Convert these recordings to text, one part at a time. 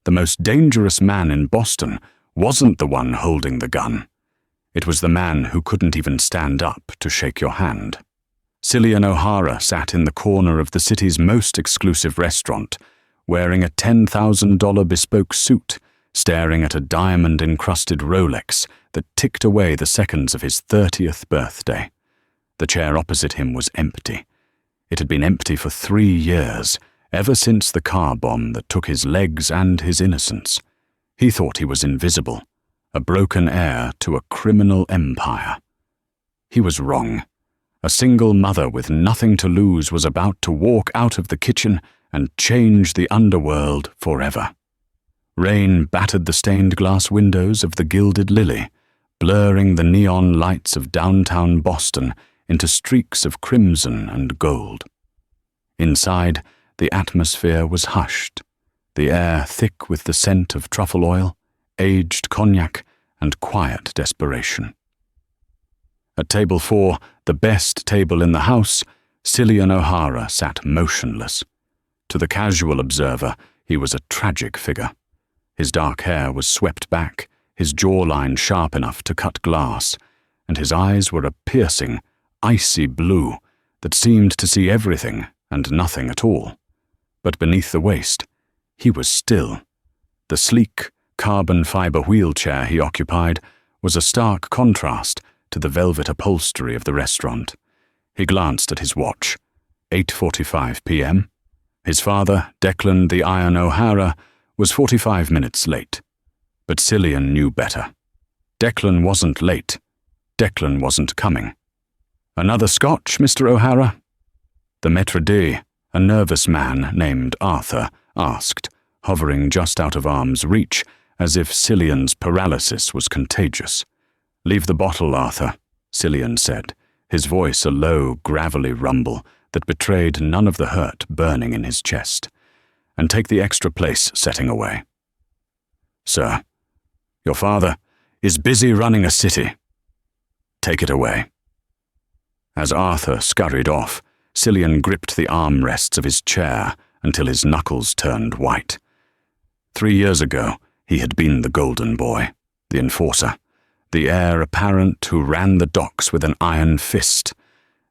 the most dangerous man in Boston wasn't the one holding the gun. It was the man who couldn't even stand up to shake your hand. Cillian O'Hara sat in the corner of the city's most exclusive restaurant, wearing a $10,000 bespoke suit, staring at a diamond-encrusted Rolex that ticked away the seconds of his 30th birthday. The chair opposite him was empty. It had been empty for 3 years, ever since the car bomb that took his legs and his innocence. He thought he was invisible, a broken heir to a criminal empire. He was wrong. A single mother with nothing to lose was about to walk out of the kitchen and change the underworld forever. Rain battered the stained glass windows of the Gilded Lily, blurring the neon lights of downtown Boston into streaks of crimson and gold. Inside, the atmosphere was hushed, the air thick with the scent of truffle oil, aged cognac, and quiet desperation. At table 4, the best table in the house, Cillian O'Hara sat motionless. To the casual observer, he was a tragic figure. His dark hair was swept back, his jawline sharp enough to cut glass, and his eyes were a piercing, icy blue that seemed to see everything and nothing at all. But beneath the waist, he was still. The sleek, carbon fiber wheelchair he occupied was a stark contrast to the velvet upholstery of the restaurant. He glanced at his watch. 8:45 p.m. His father, Declan the Iron O'Hara, was 45 minutes late. But Cillian knew better. Declan wasn't late. Declan wasn't coming. "Another scotch, Mr. O'Hara?" The maître d', a nervous man named Arthur, asked, hovering just out of arm's reach, as if Cillian's paralysis was contagious. "Leave the bottle, Arthur," Cillian said, his voice a low, gravelly rumble that betrayed none of the hurt burning in his chest. "And take the extra place setting away." "Sir, your father is busy running a city. Take it away." As Arthur scurried off, Cillian gripped the armrests of his chair until his knuckles turned white. 3 years ago, he had been the golden boy, the enforcer, the heir apparent who ran the docks with an iron fist.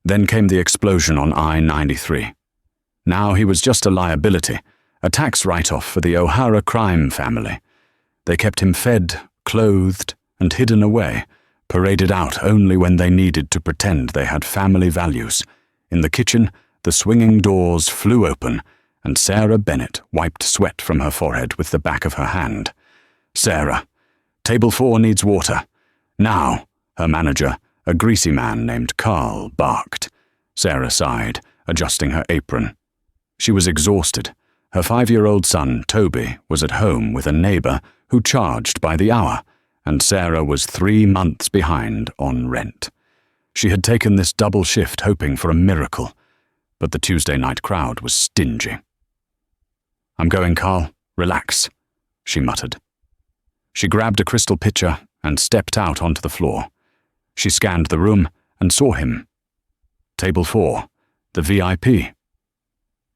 Then came the explosion on I-93. Now he was just a liability, a tax write-off for the O'Hara crime family. They kept him fed, clothed, and hidden away, paraded out only when they needed to pretend they had family values. In the kitchen, the swinging doors flew open, and Sarah Bennett wiped sweat from her forehead with the back of her hand. "Sarah, table 4 needs water. Now," her manager, a greasy man named Carl, barked. Sarah sighed, adjusting her apron. She was exhausted. Her 5-year-old son, Toby, was at home with a neighbor who charged by the hour, and Sarah was 3 months behind on rent. She had taken this double shift hoping for a miracle, but the Tuesday night crowd was stingy. "I'm going, Carl. Relax," she muttered. She grabbed a crystal pitcher and stepped out onto the floor. She scanned the room and saw him. Table 4, the VIP.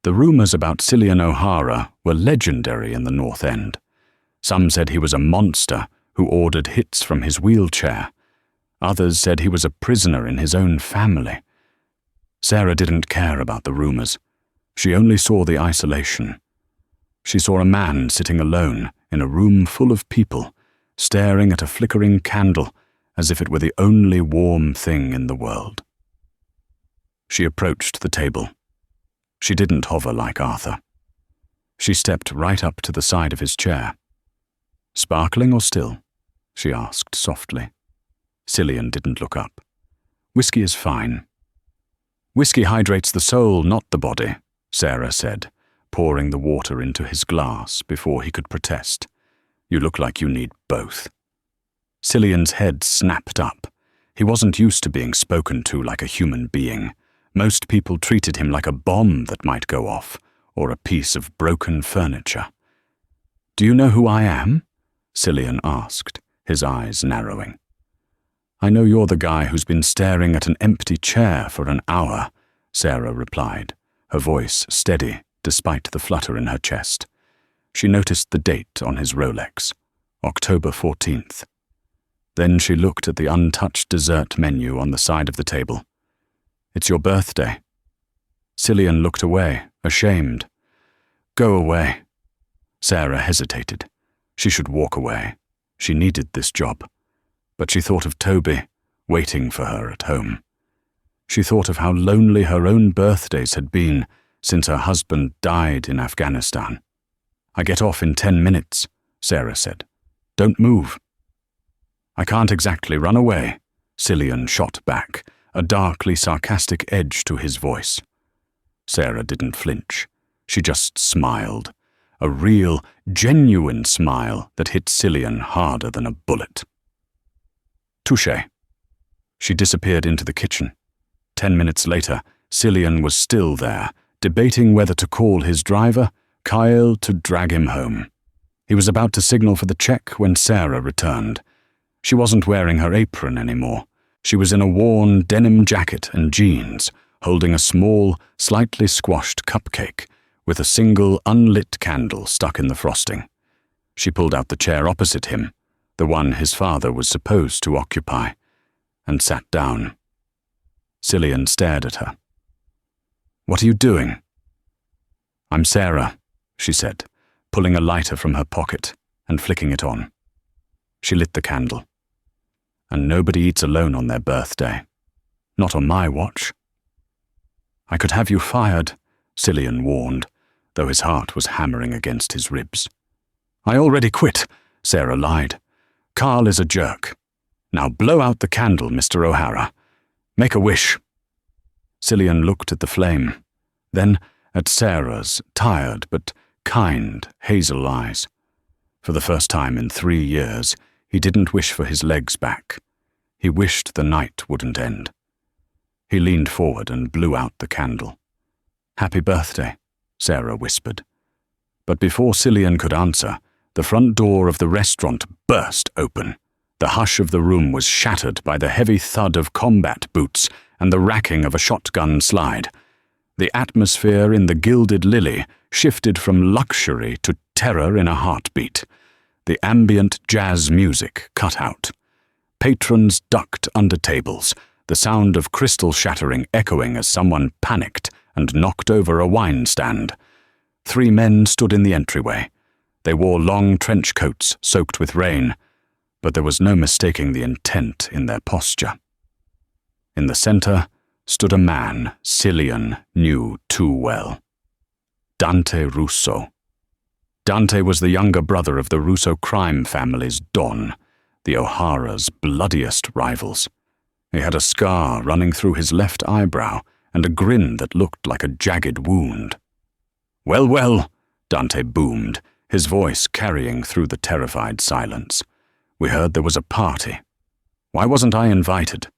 The rumors about Cillian O'Hara were legendary in the North End. Some said he was a monster who ordered hits from his wheelchair. Others said he was a prisoner in his own family. Sarah didn't care about the rumors. She only saw the isolation. She saw a man sitting alone in a room full of people, staring at a flickering candle as if it were the only warm thing in the world. She approached the table. She didn't hover like Arthur. She stepped right up to the side of his chair. "Sparkling or still?" she asked softly. Cillian didn't look up. "Whiskey is fine." "Whiskey hydrates the soul, not the body," Sarah said, pouring the water into his glass before he could protest. "You look like you need both." Cillian's head snapped up. He wasn't used to being spoken to like a human being. Most people treated him like a bomb that might go off, or a piece of broken furniture. "Do you know who I am?" Cillian asked, his eyes narrowing. "I know you're the guy who's been staring at an empty chair for an hour," Sarah replied, her voice steady despite the flutter in her chest. She noticed the date on his Rolex, October 14th. Then she looked at the untouched dessert menu on the side of the table. "It's your birthday." Cillian looked away, ashamed. "Go away." Sarah hesitated. She should walk away. She needed this job. But she thought of Toby, waiting for her at home. She thought of how lonely her own birthdays had been since her husband died in Afghanistan. "I get off in 10 minutes, Sarah said. "Don't move." "I can't exactly run away," Cillian shot back, a darkly sarcastic edge to his voice. Sarah didn't flinch. She just smiled, a real, genuine smile that hit Cillian harder than a bullet. "Touché." She disappeared into the kitchen. 10 minutes later, Cillian was still there, debating whether to call his driver, Kyle, to drag him home. He was about to signal for the check when Sarah returned. She wasn't wearing her apron anymore. She was in a worn denim jacket and jeans, holding a small, slightly squashed cupcake with a single unlit candle stuck in the frosting. She pulled out the chair opposite him, the one his father was supposed to occupy, and sat down. Cillian stared at her. "What are you doing?" "I'm Sarah," she said, pulling a lighter from her pocket and flicking it on. She lit the candle. "And nobody eats alone on their birthday. Not on my watch." "I could have you fired," Cillian warned, though his heart was hammering against his ribs. "I already quit," Sarah lied. "Carl is a jerk. Now blow out the candle, Mr. O'Hara. Make a wish." Cillian looked at the flame, then at Sarah's tired but kind hazel eyes. For the first time in 3 years, he didn't wish for his legs back. He wished the night wouldn't end. He leaned forward and blew out the candle. "Happy birthday," Sarah whispered. But before Cillian could answer, the front door of the restaurant burst open. The hush of the room was shattered by the heavy thud of combat boots and the racking of a shotgun slide. The atmosphere in the Gilded Lily shifted from luxury to terror in a heartbeat. The ambient jazz music cut out. Patrons ducked under tables, the sound of crystal shattering echoing as someone panicked and knocked over a wine stand. 3 men stood in the entryway. They wore long trench coats soaked with rain, but there was no mistaking the intent in their posture. In the center stood a man Cillian knew too well. Dante Russo. Dante was the younger brother of the Russo crime family's Don, the O'Hara's bloodiest rivals. He had a scar running through his left eyebrow and a grin that looked like a jagged wound. "Well, well," Dante boomed, his voice carrying through the terrified silence. "We heard there was a party. Why wasn't I invited?"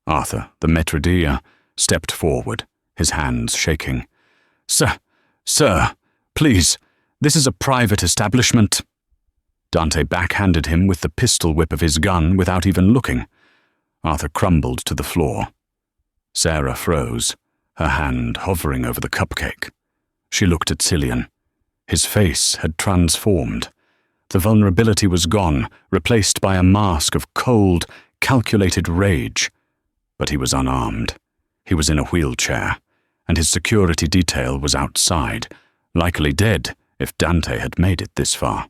Arthur, the maître d', stepped forward, his hands shaking. Sir, please, this is a private establishment." Dante backhanded him with the pistol whip of his gun without even looking. Arthur crumbled to the floor. Sarah froze, her hand hovering over the cupcake. She looked at Cillian. His face had transformed. The vulnerability was gone, replaced by a mask of cold, calculated rage. But he was unarmed. He was in a wheelchair, and his security detail was outside, likely dead if Dante had made it this far.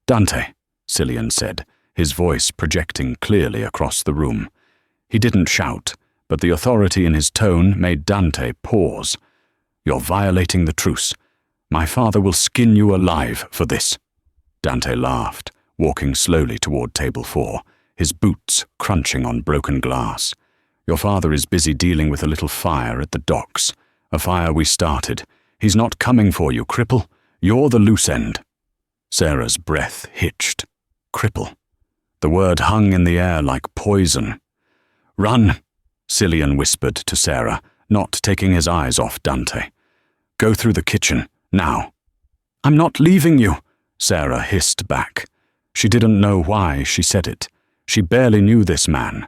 "Dante," Cillian said, his voice projecting clearly across the room. He didn't shout, but the authority in his tone made Dante pause. "You're violating the truce. My father will skin you alive for this." Dante laughed, walking slowly toward table 4, his boots crunching on broken glass. "Your father is busy dealing with a little fire at the docks, a fire we started. He's not coming for you, cripple. You're the loose end." Sarah's breath hitched. Cripple. The word hung in the air like poison. "Run," Cillian whispered to Sarah, not taking his eyes off Dante. "Go through the kitchen, now." "I'm not leaving you," Sarah hissed back. She didn't know why she said it. She barely knew this man.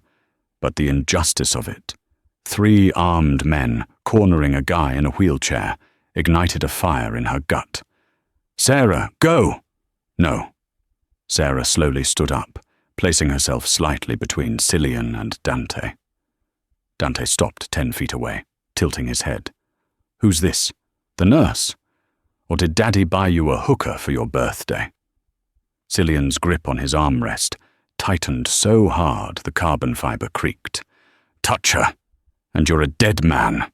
But the injustice of it. 3 armed men cornering a guy in a wheelchair ignited a fire in her gut. Sarah, go! No. Sarah slowly stood up, placing herself slightly between Cillian and Dante. Dante stopped 10 feet away, tilting his head. Who's this? The nurse? Or did Daddy buy you a hooker for your birthday? Cillian's grip on his armrest tightened so hard the carbon fiber creaked. Touch her, and you're a dead man.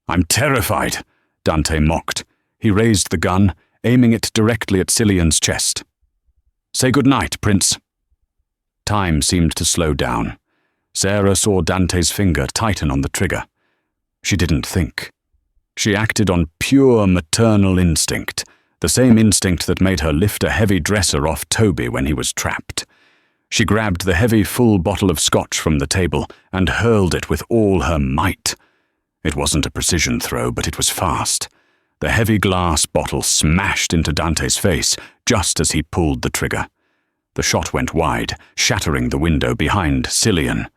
I'm terrified, Dante mocked. He raised the gun, aiming it directly at Cillian's chest. Say good night, Prince. Time seemed to slow down. Sarah saw Dante's finger tighten on the trigger. She didn't think. She acted on pure maternal instinct, the same instinct that made her lift a heavy dresser off Toby when he was trapped. She grabbed the heavy full bottle of scotch from the table and hurled it with all her might. It wasn't a precision throw, but it was fast. The heavy glass bottle smashed into Dante's face just as he pulled the trigger. The shot went wide, shattering the window behind Cillian.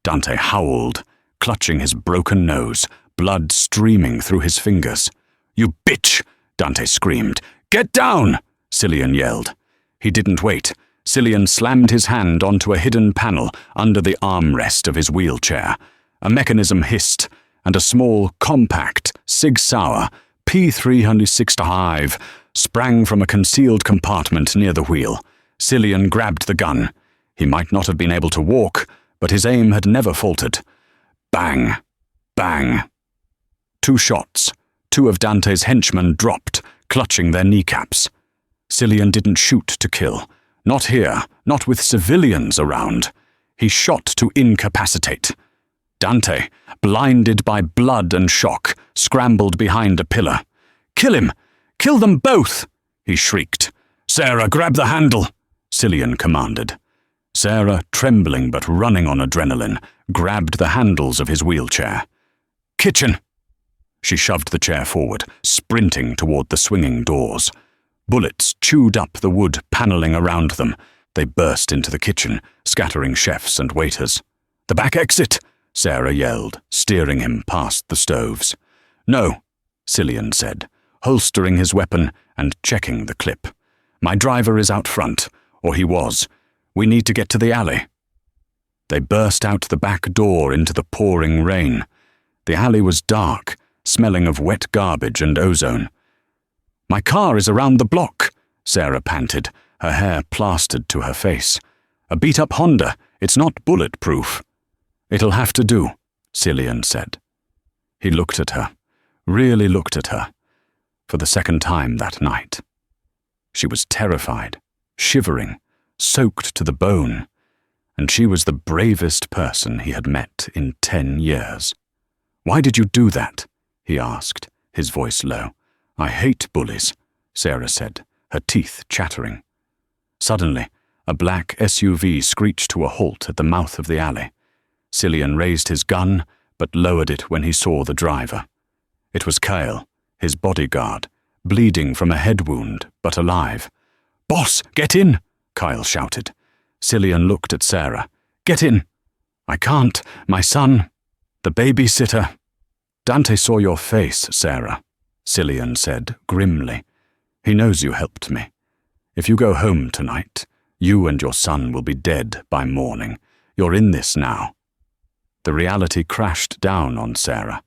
Dante howled, clutching his broken nose, blood streaming through his fingers. You bitch! Dante screamed. Get down! Cillian yelled. He didn't wait. Cillian slammed his hand onto a hidden panel under the armrest of his wheelchair. A mechanism hissed, and a small, compact, Sig Sauer P365 sprang from a concealed compartment near the wheel. Cillian grabbed the gun. He might not have been able to walk, but his aim had never faltered. Bang! Bang! 2 shots. 2 of Dante's henchmen dropped, clutching their kneecaps. Cillian didn't shoot to kill. Not here, not with civilians around. He shot to incapacitate. Dante, blinded by blood and shock, scrambled behind a pillar. Kill him! Kill them both! He shrieked. Sarah, grab the handle! Cillian commanded. Sarah, trembling but running on adrenaline, grabbed the handles of his wheelchair. Kitchen! She shoved the chair forward, sprinting toward the swinging doors. Bullets chewed up the wood paneling around them. They burst into the kitchen, scattering chefs and waiters. The back exit! Sarah yelled, steering him past the stoves. No, Cillian said, holstering his weapon and checking the clip. My driver is out front, or he was. We need to get to the alley. They burst out the back door into the pouring rain. The alley was dark, smelling of wet garbage and ozone. My car is around the block, Sarah panted, her hair plastered to her face. A beat-up Honda. It's not bulletproof. It'll have to do, Cillian said. He looked at her, really looked at her, for the second time that night. She was terrified, shivering, soaked to the bone, and she was the bravest person he had met in 10 years. Why did you do that? He asked, his voice low. I hate bullies, Sarah said, her teeth chattering. Suddenly, a black SUV screeched to a halt at the mouth of the alley. Cillian raised his gun, but lowered it when he saw the driver. It was Kyle, his bodyguard, bleeding from a head wound, but alive. Boss, get in! Kyle shouted. Cillian looked at Sarah. Get in! I can't. My son. The babysitter. Dante saw your face, Sarah, Cillian said grimly. He knows you helped me. If you go home tonight, you and your son will be dead by morning. You're in this now. The reality crashed down on Sarah.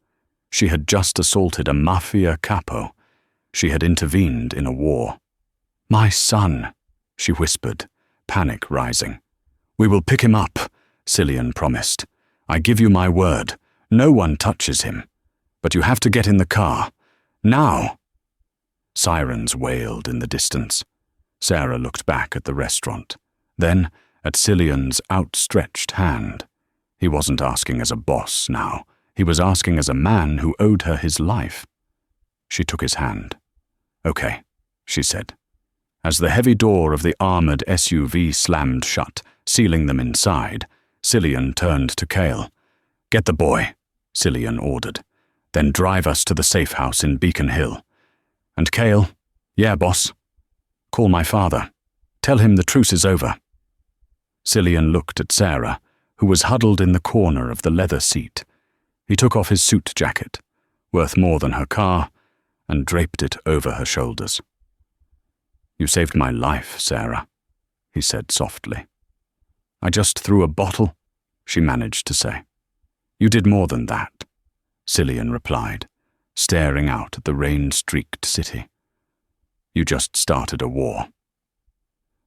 She had just assaulted a Mafia capo. She had intervened in a war. My son, she whispered, panic rising. We will pick him up, Cillian promised. I give you my word. No one touches him. But you have to get in the car. Now! Sirens wailed in the distance. Sarah looked back at the restaurant, then at Cillian's outstretched hand. He wasn't asking as a boss now. He was asking as a man who owed her his life. She took his hand. Okay, she said. As the heavy door of the armored SUV slammed shut, sealing them inside, Cillian turned to Cale. Get the boy, Cillian ordered. Then drive us to the safe house in Beacon Hill. And Cale, yeah, boss. Call my father. Tell him the truce is over. Cillian looked at Sarah, who was huddled in the corner of the leather seat. He took off his suit jacket, worth more than her car, and draped it over her shoulders. "You saved my life, Sarah," he said softly. "I just threw a bottle," she managed to say. "You did more than that," Cillian replied, staring out at the rain-streaked city. "You just started a war."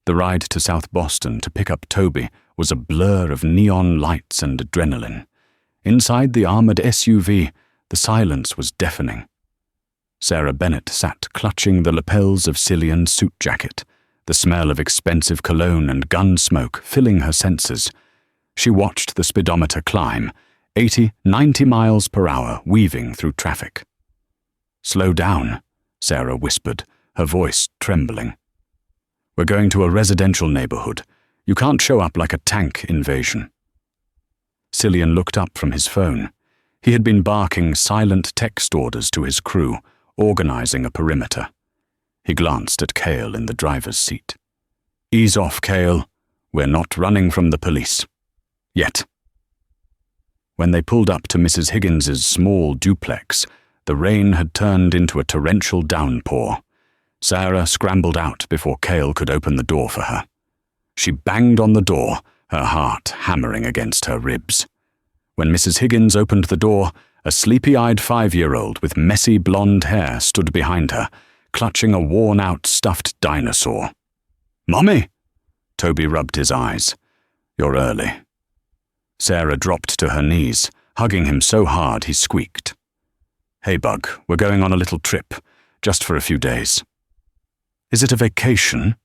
The ride to South Boston to pick up Toby was a blur of neon lights and adrenaline. Inside the armored SUV, the silence was deafening. Sarah Bennett sat clutching the lapels of Cillian's suit jacket, the smell of expensive cologne and gun smoke filling her senses. She watched the speedometer climb, 80, 90 miles per hour, weaving through traffic. "Slow down," Sarah whispered, her voice trembling. "We're going to a residential neighborhood. You can't show up like a tank invasion." Cillian looked up from his phone. He had been barking silent text orders to his crew, organizing a perimeter. He glanced at Cale in the driver's seat. "Ease off, Cale. We're not running from the police. Yet." When they pulled up to Mrs. Higgins's small duplex, the rain had turned into a torrential downpour. Sarah scrambled out before Cale could open the door for her. She banged on the door, her heart hammering against her ribs. When Mrs. Higgins opened the door, a sleepy-eyed 5-year-old with messy blonde hair stood behind her, clutching a worn-out stuffed dinosaur. "Mommy!" Toby rubbed his eyes. "You're early." Sarah dropped to her knees, hugging him so hard he squeaked. "Hey, Bug, we're going on a little trip, just for a few days." "Is it a vacation?"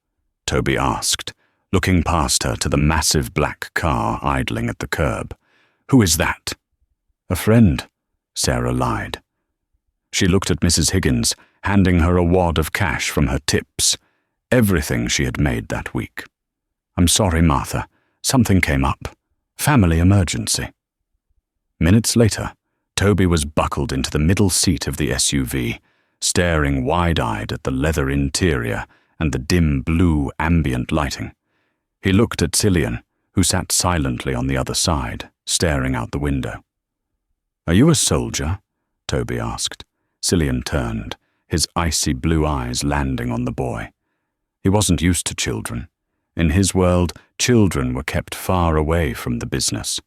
Toby asked, looking past her to the massive black car idling at the curb. "Who is that?" "A friend," Sarah lied. She looked at Mrs. Higgins, handing her a wad of cash from her tips, everything she had made that week. "I'm sorry, Martha. Something came up. Family emergency." Minutes later, Toby was buckled into the middle seat of the SUV, staring wide-eyed at the leather interior and the dim blue ambient lighting. He looked at Cillian, who sat silently on the other side, staring out the window. "Are you a soldier?" Toby asked. Cillian turned, his icy blue eyes landing on the boy. He wasn't used to children. In his world, children were kept far away from the business.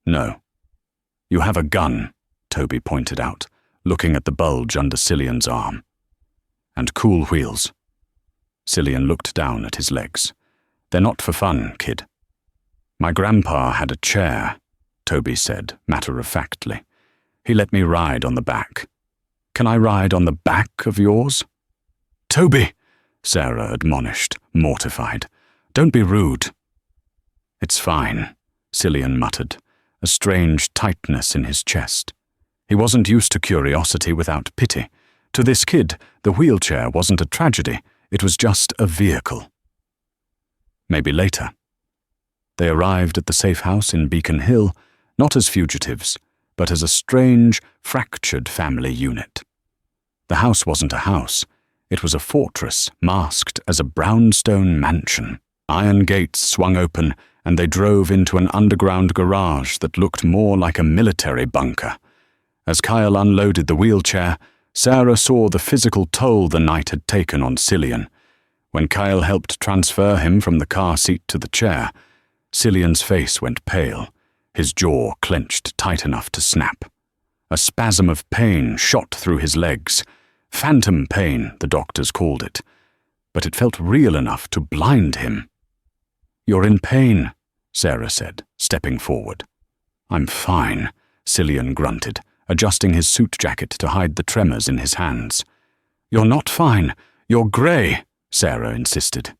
"No." "You have a gun," Toby pointed out, looking at the bulge under Cillian's arm. "And cool wheels." Cillian looked down at his legs. "They're not for fun, kid." "My grandpa had a chair," Toby said, matter-of-factly. "He let me ride on the back. Can I ride on the back of yours?" "Toby!" Sarah admonished, mortified. "Don't be rude." "It's fine," Cillian muttered, a strange tightness in his chest. He wasn't used to curiosity without pity. To this kid, the wheelchair wasn't a tragedy, it was just a vehicle. Maybe later. They arrived at the safe house in Beacon Hill, not as fugitives, but as a strange, fractured family unit. The house wasn't a house. It was a fortress masked as a brownstone mansion. Iron gates swung open, and they drove into an underground garage that looked more like a military bunker. As Kyle unloaded the wheelchair, Sarah saw the physical toll the night had taken on Cillian. When Kyle helped transfer him from the car seat to the chair, Cillian's face went pale, his jaw clenched tight enough to snap. A spasm of pain shot through his legs. Phantom pain, the doctors called it. But it felt real enough to blind him. "You're in pain," Sarah said, stepping forward. "I'm fine," Cillian grunted, adjusting his suit jacket to hide the tremors in his hands. "You're not fine. You're grey," Sarah insisted.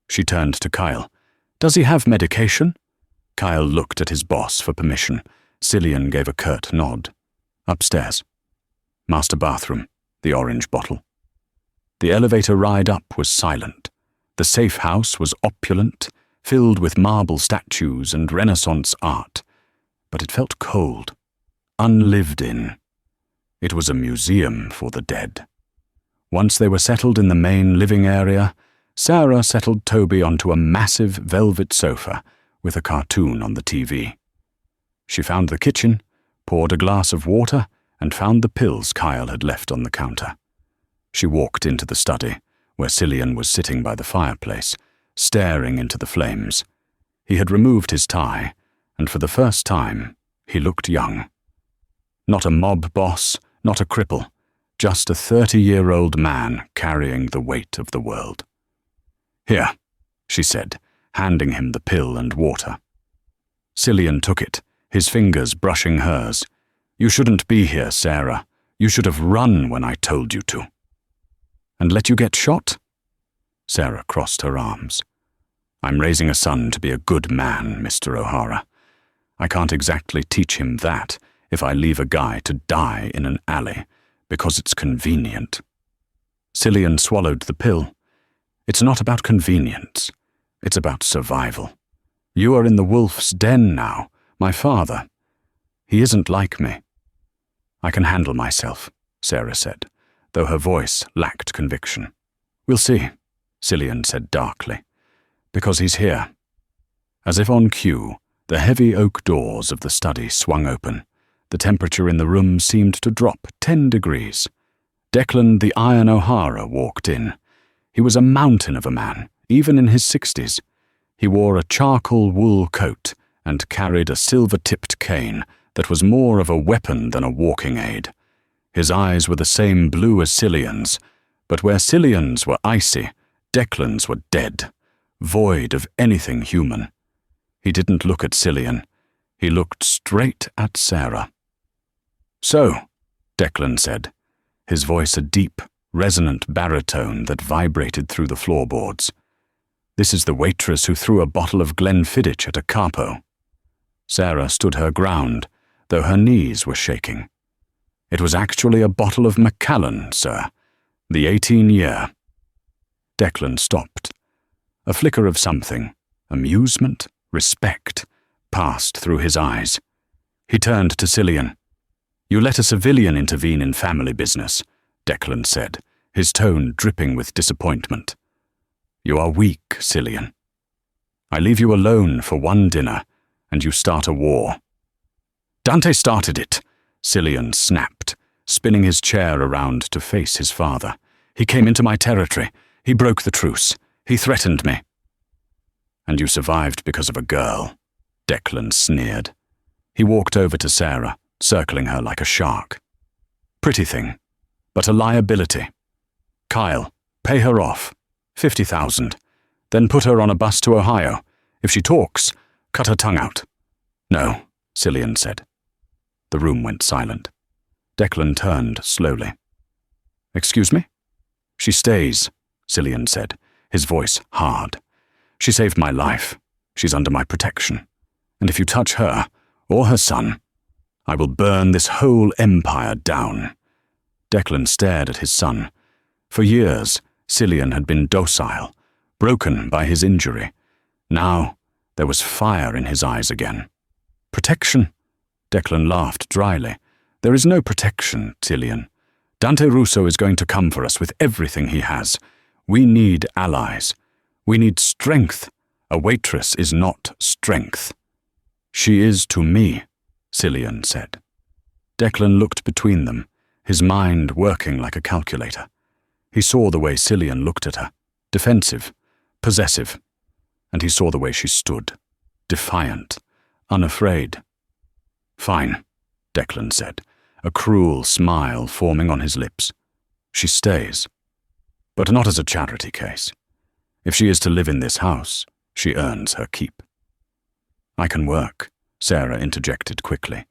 She turned to Kyle. "Does he have medication?" Kyle looked at his boss for permission. Cillian gave a curt nod. "Upstairs. Master bathroom, the orange bottle." The elevator ride up was silent. The safe house was opulent, filled with marble statues and Renaissance art. But it felt cold, unlived in. It was a museum for the dead. Once they were settled in the main living area, Sarah settled Toby onto a massive velvet sofa with a cartoon on the TV. She found the kitchen, poured a glass of water, and found the pills Kyle had left on the counter. She walked into the study, where Cillian was sitting by the fireplace, staring into the flames. He had removed his tie, and for the first time, he looked young. Not a mob boss, not a cripple, just a 30-year-old man carrying the weight of the world. "Here," she said, handing him the pill and water. Cillian took it, his fingers brushing hers. "You shouldn't be here, Sarah. You should have run when I told you to." "And let you get shot?" Sarah crossed her arms. "I'm raising a son to be a good man, Mr. O'Hara. I can't exactly teach him that if I leave a guy to die in an alley because it's convenient." Cillian swallowed the pill. "It's not about convenience. It's about survival. You are in the wolf's den now, my father. He isn't like me." "I can handle myself," Sarah said, though her voice lacked conviction. "We'll see," Cillian said darkly, "because he's here." As if on cue, the heavy oak doors of the study swung open. The temperature in the room seemed to drop 10 degrees. Declan the Iron O'Hara walked in. He was a mountain of a man, even in his 60s. He wore a charcoal wool coat and carried a silver-tipped cane that was more of a weapon than a walking aid. His eyes were the same blue as Cillian's, but where Cillian's were icy, Declan's were dead, void of anything human. He didn't look at Cillian. He looked straight at Sarah. "So," Declan said, his voice a deep, resonant baritone that vibrated through the floorboards. "This is the waitress who threw a bottle of Glenfiddich at a capo." Sarah stood her ground, though her knees were shaking. "It was actually a bottle of Macallan, sir. The 18-year. Declan stopped. A flicker of something, amusement, respect, passed through his eyes. He turned to Cillian. "You let a civilian intervene in family business," Declan said, his tone dripping with disappointment. "You are weak, Cillian. I leave you alone for one dinner, and you start a war." "Dante started it," Cillian snapped, spinning his chair around to face his father. "He came into my territory. He broke the truce. He threatened me." "And you survived because of a girl," Declan sneered. He walked over to Sarah, circling her like a shark. "Pretty thing, but a liability. Kyle, pay her off. 50,000. Then put her on a bus to Ohio. If she talks, cut her tongue out." "No," Cillian said. The room went silent. Declan turned slowly. "Excuse me?" "She stays," Cillian said, his voice hard. "She saved my life. She's under my protection. And if you touch her, or her son, I will burn this whole empire down." Declan stared at his son. For years, Cillian had been docile, broken by his injury. Now, there was fire in his eyes again. "Protection?" Declan laughed dryly. "There is no protection, Cillian. Dante Russo is going to come for us with everything he has. We need allies. We need strength. A waitress is not strength." "She is to me," Cillian said. Declan looked between them, his mind working like a calculator. He saw the way Cillian looked at her, defensive, possessive, and he saw the way she stood, defiant, unafraid. "Fine," Declan said, a cruel smile forming on his lips. "She stays. But not as a charity case. If she is to live in this house, she earns her keep." "I can work," Sarah interjected quickly.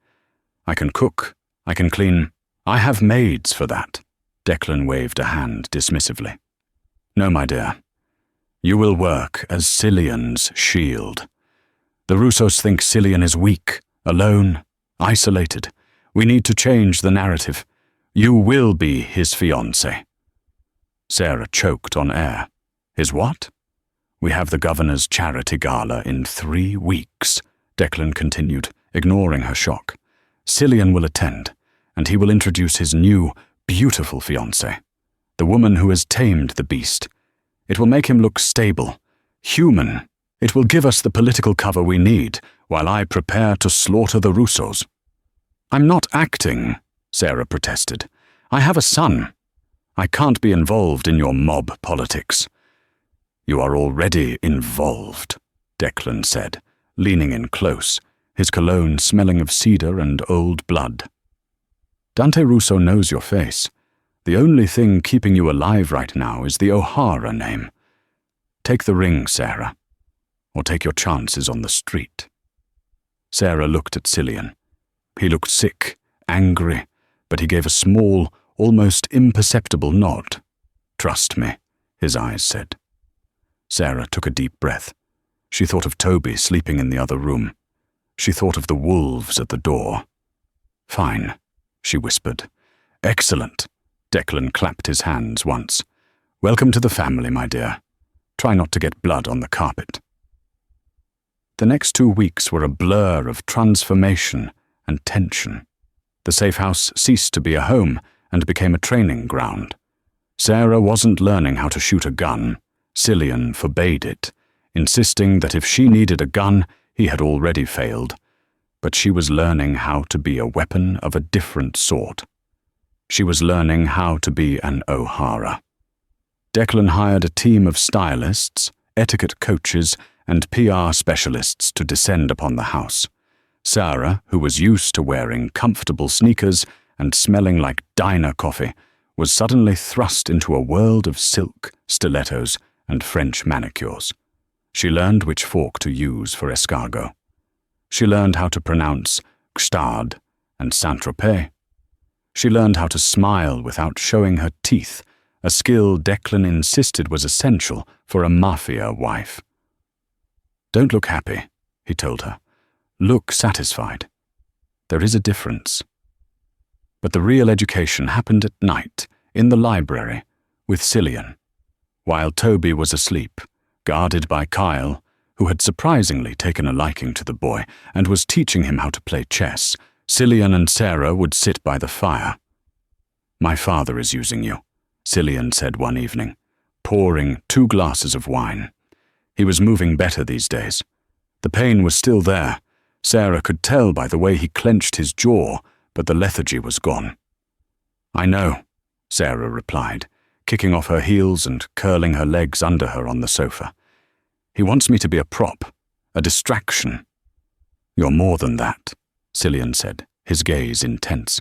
"I can cook. I can clean. I have maids for that." Declan waved a hand dismissively. "No, my dear. You will work as Cillian's shield. The Russos think Cillian is weak, alone, isolated. We need to change the narrative. You will be his fiancé." Sarah choked on air. "His what?" "We have the governor's charity gala in 3 weeks," Declan continued, ignoring her shock. "Cillian will attend, and he will introduce his new, beautiful fiancée, the woman who has tamed the beast. It will make him look stable, human. It will give us the political cover we need, while I prepare to slaughter the Russos." "I'm not acting," Sarah protested. "I have a son. I can't be involved in your mob politics." "You are already involved," Declan said, leaning in close, his cologne smelling of cedar and old blood. "Dante Russo knows your face. The only thing keeping you alive right now is the O'Hara name. Take the ring, Sarah, or take your chances on the street." Sarah looked at Cillian. He looked sick, angry, but he gave a small, almost imperceptible nod. "Trust me," his eyes said. Sarah took a deep breath. She thought of Toby sleeping in the other room. She thought of the wolves at the door. "Fine," she whispered. "Excellent." Declan clapped his hands once. "Welcome to the family, my dear. Try not to get blood on the carpet." The next 2 weeks were a blur of transformation and tension. The safe house ceased to be a home and became a training ground. Sarah wasn't learning how to shoot a gun. Cillian forbade it, insisting that if she needed a gun, he had already failed. But she was learning how to be a weapon of a different sort. She was learning how to be an O'Hara. Declan hired a team of stylists, etiquette coaches, and PR specialists to descend upon the house. Sarah, who was used to wearing comfortable sneakers and smelling like diner coffee, was suddenly thrust into a world of silk, stilettos, and French manicures. She learned which fork to use for escargot. She learned how to pronounce Gstad and Saint-Tropez. She learned how to smile without showing her teeth, a skill Declan insisted was essential for a Mafia wife. "Don't look happy," he told her. "Look satisfied. There is a difference." But the real education happened at night, in the library, with Cillian, while Toby was asleep, guarded by Kyle, who had surprisingly taken a liking to the boy and was teaching him how to play chess. Cillian and Sarah would sit by the fire. "My father is using you," Cillian said one evening, pouring 2 glasses of wine. He was moving better these days. The pain was still there. Sarah could tell by the way he clenched his jaw, but the lethargy was gone. "I know," Sarah replied, kicking off her heels and curling her legs under her on the sofa. "He wants me to be a prop, a distraction." "You're more than that," Cillian said, his gaze intense.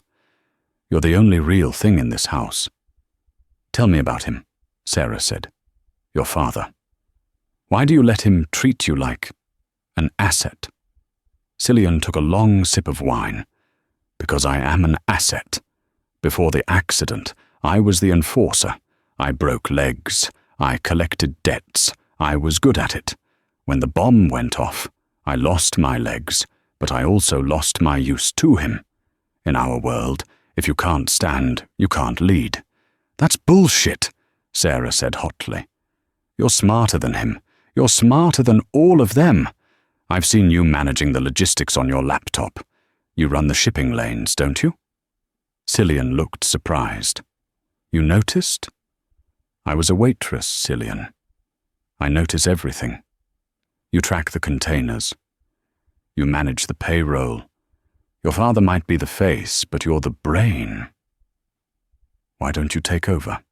"You're the only real thing in this house." "Tell me about him," Sarah said. "Your father. Why do you let him treat you like an asset?" Cillian took a long sip of wine. "Because I am an asset. Before the accident, I was the enforcer. I broke legs. I collected debts. I was good at it. When the bomb went off, I lost my legs, but I also lost my use to him. In our world, if you can't stand, you can't lead." "That's bullshit," Sarah said hotly. "You're smarter than him. You're smarter than all of them. I've seen you managing the logistics on your laptop. You run the shipping lanes, don't you?" Cillian looked surprised. "You noticed?" "I was a waitress, Cillian. I notice everything. You track the containers. You manage the payroll. Your father might be the face, but you're the brain. Why don't you take over?"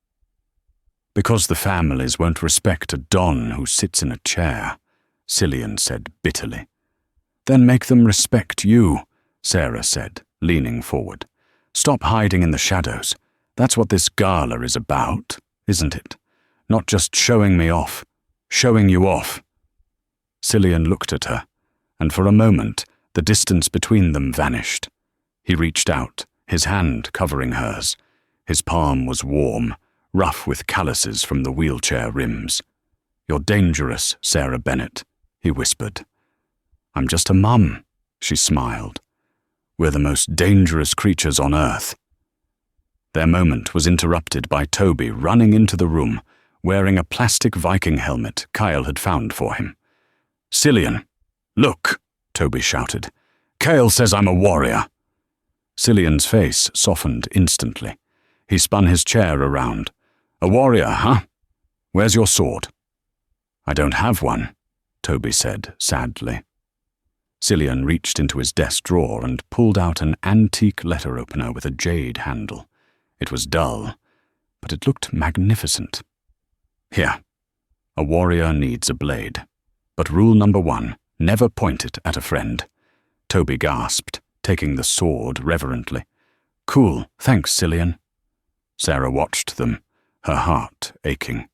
"Because the families won't respect a don who sits in a chair," Cillian said bitterly. "Then make them respect you," Sarah said, leaning forward. "Stop hiding in the shadows. That's what this gala is about, isn't it? Not just showing me off, showing you off." Cillian looked at her, and for a moment the distance between them vanished. He reached out, his hand covering hers. His palm was warm, rough with calluses from the wheelchair rims. "You're dangerous, Sarah Bennett," he whispered. "I'm just a mum," she smiled. "We're the most dangerous creatures on earth." Their moment was interrupted by Toby running into the room, wearing a plastic Viking helmet Kyle had found for him. "Cillian, look," Toby shouted. "Kale says I'm a warrior." Cillian's face softened instantly. He spun his chair around. "A warrior, huh? Where's your sword?" "I don't have one," Toby said sadly. Cillian reached into his desk drawer and pulled out an antique letter opener with a jade handle. It was dull, but it looked magnificent. Here, a warrior needs a blade. But rule number 1, never point it at a friend. Toby gasped, taking the sword reverently. Cool, thanks, Cillian. Sarah watched them, her heart aching.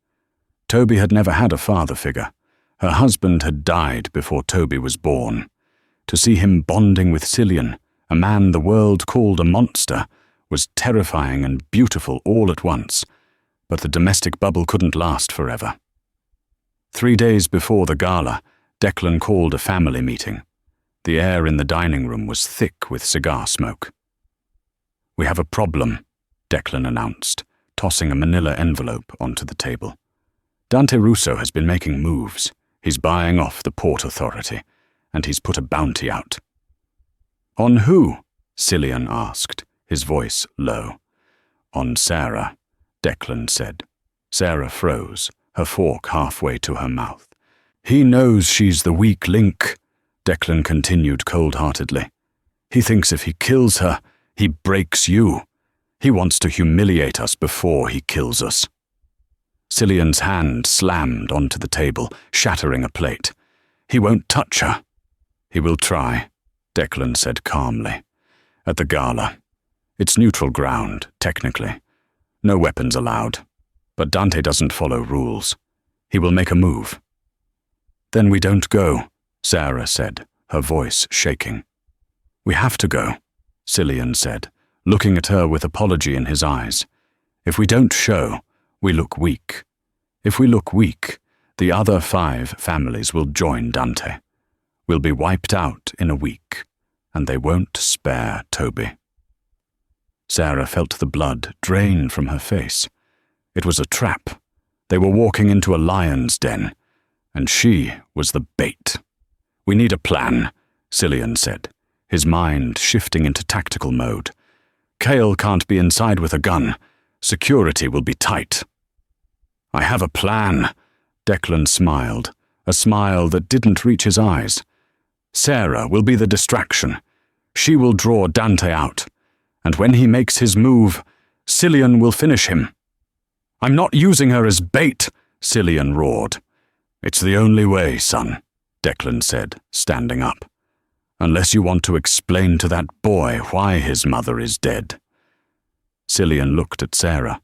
Toby had never had a father figure. Her husband had died before Toby was born. To see him bonding with Cillian, a man the world called a monster, was terrifying and beautiful all at once, but the domestic bubble couldn't last forever. 3 days before the gala, Declan called a family meeting. The air in the dining room was thick with cigar smoke. We have a problem, Declan announced, tossing a manila envelope onto the table. Dante Russo has been making moves. He's buying off the Port Authority, and he's put a bounty out. On who? Cillian asked, his voice low. On Sarah, Declan said. Sarah froze, her fork halfway to her mouth. He knows she's the weak link, Declan continued cold-heartedly. He thinks if he kills her, he breaks you. He wants to humiliate us before he kills us. Cillian's hand slammed onto the table, shattering a plate. He won't touch her. He will try, Declan said calmly. At the gala. It's neutral ground, technically. No weapons allowed. But Dante doesn't follow rules. He will make a move. Then we don't go, Sarah said, her voice shaking. We have to go, Cillian said, looking at her with apology in his eyes. If we don't show, we look weak. If we look weak, the other 5 families will join Dante. We'll be wiped out in a week, and they won't spare Toby. Sarah felt the blood drain from her face. It was a trap. They were walking into a lion's den, and she was the bait. We need a plan, Cillian said, his mind shifting into tactical mode. Cale can't be inside with a gun. Security will be tight. I have a plan, Declan smiled, a smile that didn't reach his eyes. Sarah will be the distraction. She will draw Dante out, and when he makes his move, Cillian will finish him. I'm not using her as bait, Cillian roared. It's the only way, son, Declan said, standing up. Unless you want to explain to that boy why his mother is dead. Cillian looked at Sarah.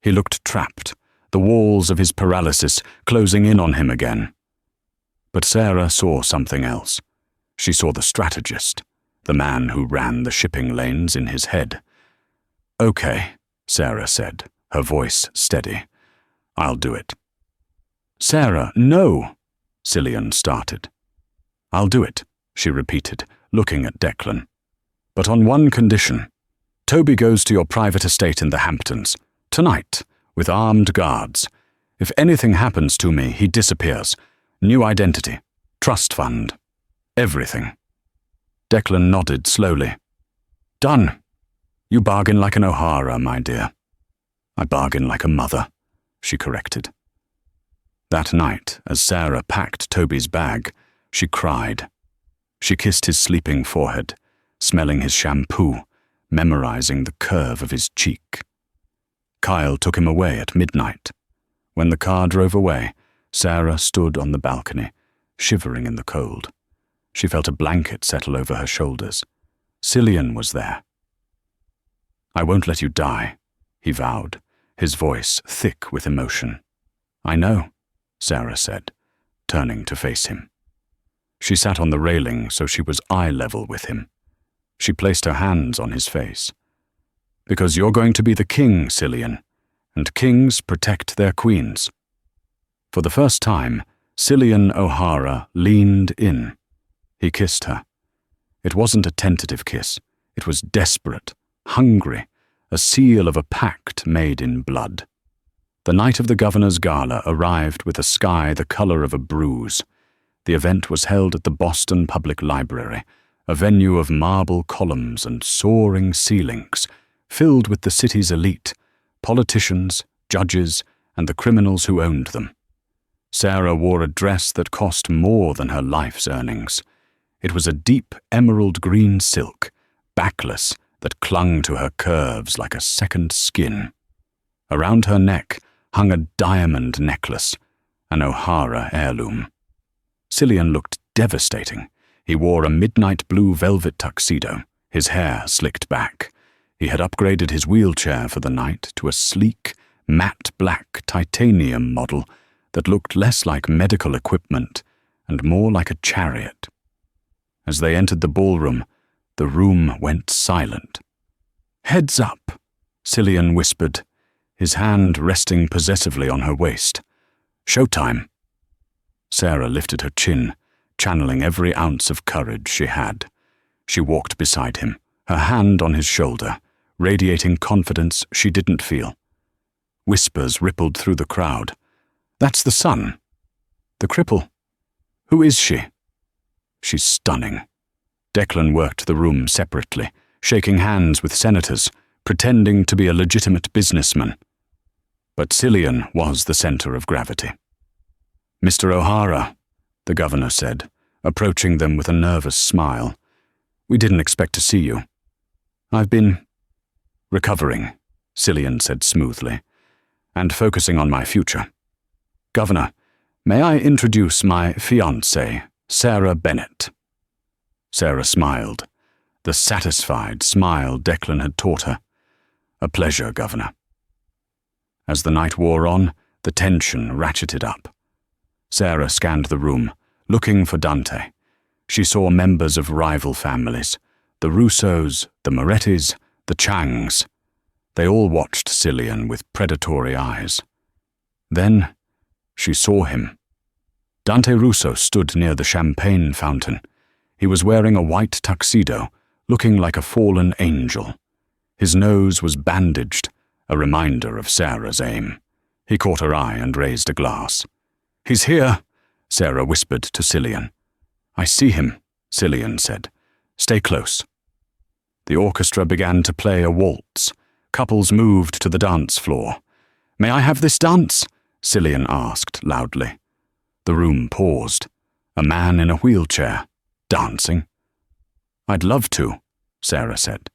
He looked trapped, the walls of his paralysis closing in on him again. But Sarah saw something else. She saw the strategist, the man who ran the shipping lanes in his head. Okay, Sarah said, her voice steady. I'll do it. Sarah, no, Cillian started. I'll do it, she repeated, looking at Declan. But on one condition. Toby goes to your private estate in the Hamptons, tonight, with armed guards. If anything happens to me, he disappears. New identity, trust fund, everything. Declan nodded slowly. Done. You bargain like an O'Hara, my dear. I bargain like a mother, she corrected. That night, as Sarah packed Toby's bag, she cried. She kissed his sleeping forehead, smelling his shampoo, memorizing the curve of his cheek. Kyle took him away at midnight. When the car drove away, Sarah stood on the balcony, shivering in the cold. She felt a blanket settle over her shoulders. Cillian was there. I won't let you die, he vowed, his voice thick with emotion. I know, Sarah said, turning to face him. She sat on the railing so she was eye level with him. She placed her hands on his face. Because you're going to be the king, Cillian, and kings protect their queens. For the first time, Cillian O'Hara leaned in. He kissed her. It wasn't a tentative kiss. It was desperate, hungry, a seal of a pact made in blood. The night of the governor's gala arrived with a sky the color of a bruise. The event was held at the Boston Public Library, a venue of marble columns and soaring ceilings, filled with the city's elite, politicians, judges, and the criminals who owned them. Sarah wore a dress that cost more than her life's earnings. It was a deep emerald green silk, backless, that clung to her curves like a second skin. Around her neck hung a diamond necklace, an O'Hara heirloom. Cillian looked devastating. He wore a midnight blue velvet tuxedo, his hair slicked back. He had upgraded his wheelchair for the night to a sleek, matte black titanium model that looked less like medical equipment and more like a chariot. As they entered the ballroom, the room went silent. "Heads up," Cillian whispered, his hand resting possessively on her waist. "Showtime." Sarah lifted her chin, channeling every ounce of courage she had. She walked beside him, her hand on his shoulder, radiating confidence she didn't feel. Whispers rippled through the crowd. "That's the son. The cripple. Who is she?" "She's stunning." Declan worked the room separately, shaking hands with senators, pretending to be a legitimate businessman. But Cillian was the center of gravity. "Mr. O'Hara," the governor said, approaching them with a nervous smile. "We didn't expect to see you." "I've been recovering," Cillian said smoothly, "and focusing on my future. Governor, may I introduce my fiancée, Sarah Bennett?" Sarah smiled, the satisfied smile Declan had taught her. "A pleasure, Governor." As the night wore on, the tension ratcheted up. Sarah scanned the room, looking for Dante. She saw members of rival families, the Russos, the Morettis, the Changs. They all watched Cillian with predatory eyes. Then she saw him. Dante Russo stood near the champagne fountain. He was wearing a white tuxedo, looking like a fallen angel. His nose was bandaged, a reminder of Sarah's aim. He caught her eye and raised a glass. "He's here," Sarah whispered to Cillian. "I see him," Cillian said. "Stay close." The orchestra began to play a waltz. Couples moved to the dance floor. "May I have this dance?" Cillian asked loudly. The room paused. A man in a wheelchair, dancing. "I'd love to," Sarah said.